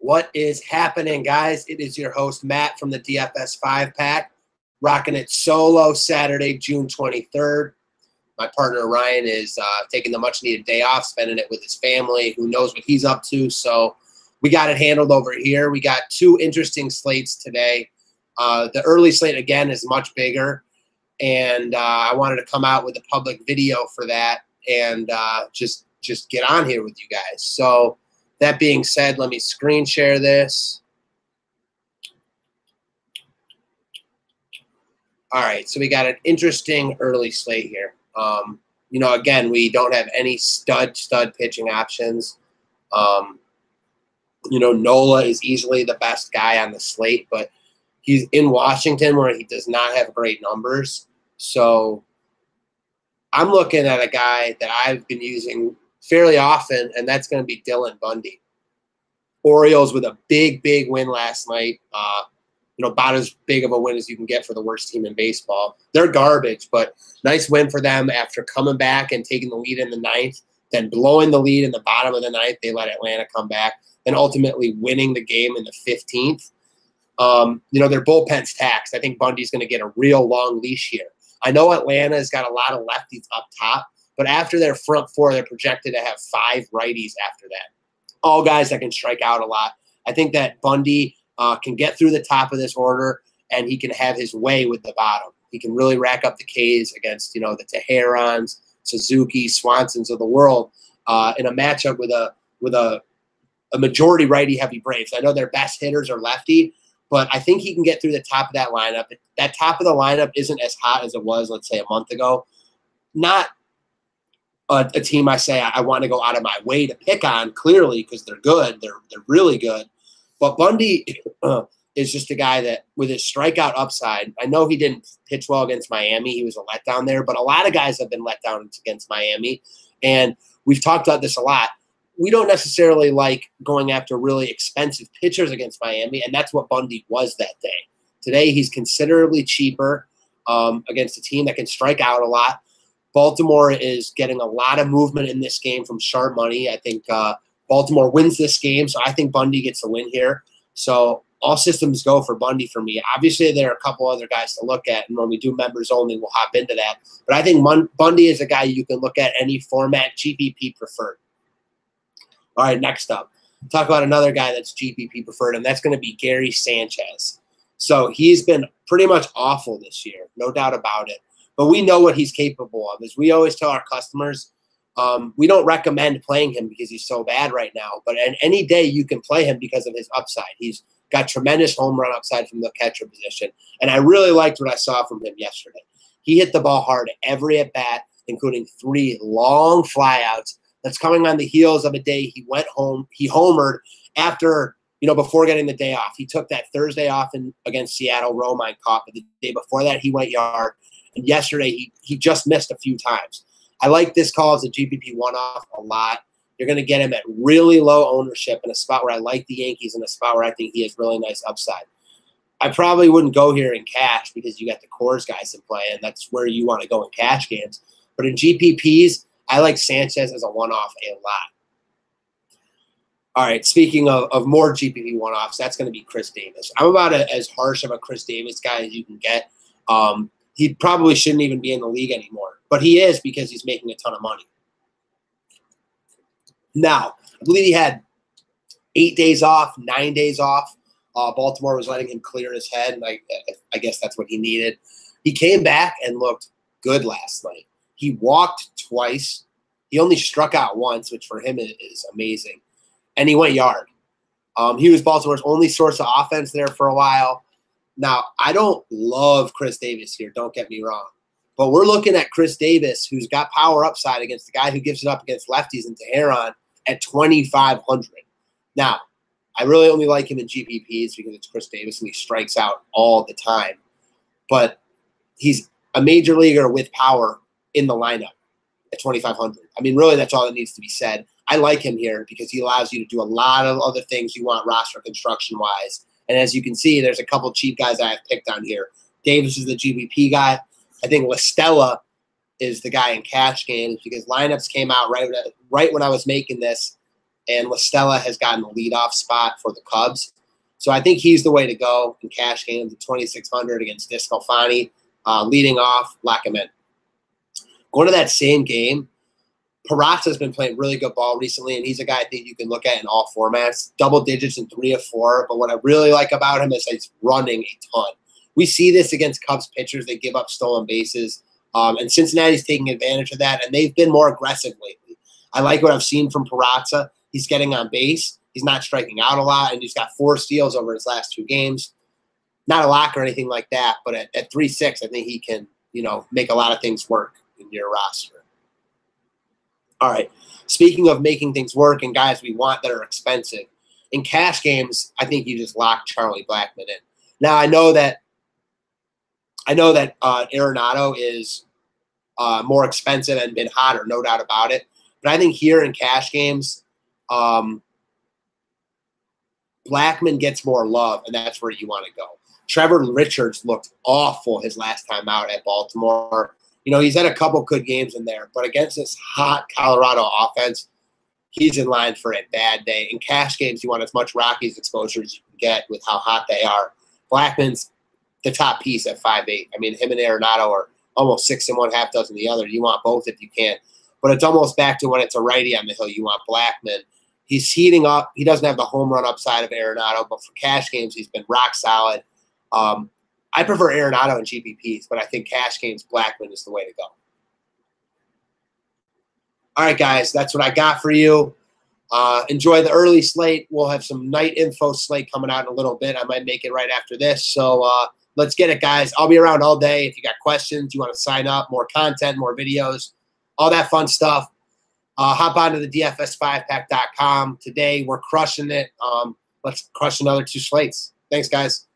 What is happening, guys? It is your host, Matt, from the DFS 5-Pack, rocking it solo Saturday, June 23rd. My partner, Ryan, is taking the much-needed day off, spending it with his family. Who knows what he's up to? So we got it handled over here. We got two interesting slates today. The early slate, again, is much bigger, and I wanted to come out with a public video for that and just get on here with you guys. So that being said, let me screen share this. All right, so we got an interesting early slate here. Again, we don't have any stud pitching options. Nola is easily the best guy on the slate, but he's in Washington where he does not have great numbers. So I'm looking at a guy that I've been using fairly often, and that's going to be Dylan Bundy. Orioles with a big win last night. About as big of a win as you can get for the worst team in baseball. They're garbage, but nice win for them after coming back and taking the lead in the ninth, then blowing the lead in the bottom of the ninth. They let Atlanta come back, and ultimately winning the game in the 15th. Their bullpen's taxed. I think Bundy's going to get a real long leash here. I know Atlanta's got a lot of lefties up top, but after their front four, they're projected to have 5 righties after that. All guys that can strike out a lot. I think that Bundy can get through the top of this order, and he can have his way with the bottom. He can really rack up the Ks against, the Teherans, Suzuki, Swansons of the world in a matchup with a majority righty-heavy Braves. I know their best hitters are lefty, but I think he can get through the top of that lineup. That top of the lineup isn't as hot as it was, let's say, a month ago. Not a team I say I want to go out of my way to pick on, clearly, because they're good. They're really good. But Bundy is just a guy that, with his strikeout upside, I know he didn't pitch well against Miami. He was a letdown there. But a lot of guys have been let down against Miami. And we've talked about this a lot. We don't necessarily like going after really expensive pitchers against Miami, and that's what Bundy was that day. Today, he's considerably cheaper against a team that can strike out a lot. Baltimore is getting a lot of movement in this game from sharp money. I think Baltimore wins this game, so I think Bundy gets the win here. So all systems go for Bundy for me. Obviously, there are a couple other guys to look at, and when we do members only, we'll hop into that. But I think Bundy is a guy you can look at any format, GPP preferred. All right, next up, talk about another guy that's GPP preferred, and that's going to be Gary Sanchez. So he's been pretty much awful this year, no doubt about it. But we know what he's capable of. As we always tell our customers, we don't recommend playing him because he's so bad right now. But any day you can play him because of his upside. He's got tremendous home run upside from the catcher position. And I really liked what I saw from him yesterday. He hit the ball hard every at-bat, including 3 long flyouts. That's coming on the heels of a day he went home. He homered after, before getting the day off. He took that Thursday off against Seattle. Romine caught, but the day before that he went yard. And yesterday he just missed a few times. I like this call as a GPP one-off a lot. You're going to get him at really low ownership in a spot where I like the Yankees, in a spot where I think he has really nice upside. I probably wouldn't go here in cash because you got the Coors guys in play, and that's where you want to go in cash games. But in GPPs, I like Sanchez as a one-off a lot. All right, speaking of more GPP one-offs, that's going to be Chris Davis. I'm about as harsh of a Chris Davis guy as you can get. He probably shouldn't even be in the league anymore, but he is because he's making a ton of money. Now, I believe he had 8 days off, 9 days off. Baltimore was letting him clear his head, and I guess that's what he needed. He came back and looked good last night. He walked twice. He only struck out once, which for him is amazing. And he went yard. He was Baltimore's only source of offense there for a while. Now, I don't love Chris Davis here, don't get me wrong. But we're looking at Chris Davis, who's got power upside against the guy who gives it up against lefties in Teheran at 2,500. Now, I really only like him in GPPs because it's Chris Davis and he strikes out all the time. But he's a major leaguer with power in the lineup at 2,500. I mean, really, that's all that needs to be said. I like him here because he allows you to do a lot of other things you want roster construction-wise. And as you can see, there's a couple cheap guys I have picked on here. Davis is the GPP guy. I think LaStella is the guy in cash games because lineups came out right when I was making this. and La Stella has gotten the leadoff spot for the Cubs. So I think he's the way to go in cash games at 2,600 against Discalfani. Leading off, lock him in. Going to that same game, Peraza's been playing really good ball recently, and he's a guy I think you can look at in all formats. Double digits in 3 of 4, but what I really like about him is he's running a ton. We see this against Cubs pitchers. They give up stolen bases, and Cincinnati's taking advantage of that, and they've been more aggressive lately. I like what I've seen from Peraza. He's getting on base. He's not striking out a lot, and he's got 4 steals over his last 2 games. Not a lock or anything like that, but at 3.6, I think he can, make a lot of things work in your roster. All right. Speaking of making things work and guys we want that are expensive, in cash games, I think you just lock Charlie Blackmon in. Now I know that Arenado is more expensive and been hotter, no doubt about it. But I think here in cash games, Blackmon gets more love, and that's where you want to go. Trevor Richards looked awful his last time out at Baltimore. He's had a couple good games in there, but against this hot Colorado offense, he's in line for a bad day. In cash games, you want as much Rockies exposure as you can get with how hot they are. Blackmon's the top piece at 5'8". I mean, him and Arenado are almost 6 and 1/2 dozen the other. You want both if you can. But it's almost back to when it's a righty on the hill. You want Blackmon. He's heating up. He doesn't have the home run upside of Arenado, but for cash games, he's been rock solid. I prefer Arenado and GPPs, but I think cash games, Blackmon is the way to go. All right, guys, that's what I got for you. Enjoy the early slate. We'll have some night info slate coming out in a little bit. I might make it right after this. So let's get it, guys. I'll be around all day. If you got questions, you want to sign up, more content, more videos, all that fun stuff, hop onto the DFS5pack.com. Today, we're crushing it. Let's crush another 2 slates. Thanks, guys.